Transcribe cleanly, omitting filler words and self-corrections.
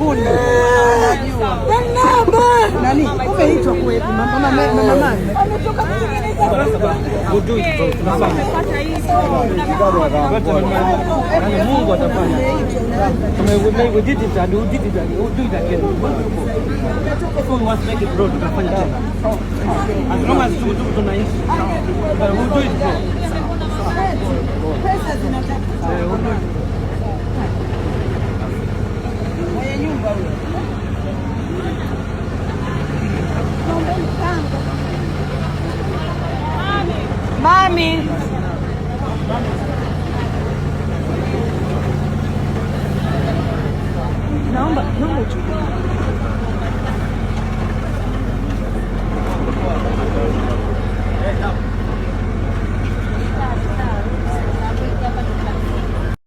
mbinguni. Barnaba. Nani? Umeitwa kwetu mama ametoka kutengeneza. Mungu atafanya. We did it and we did it and we'll do it again. If we want to make it grow, tutafanya tena. As long as tunaishi, we'll do it, bro.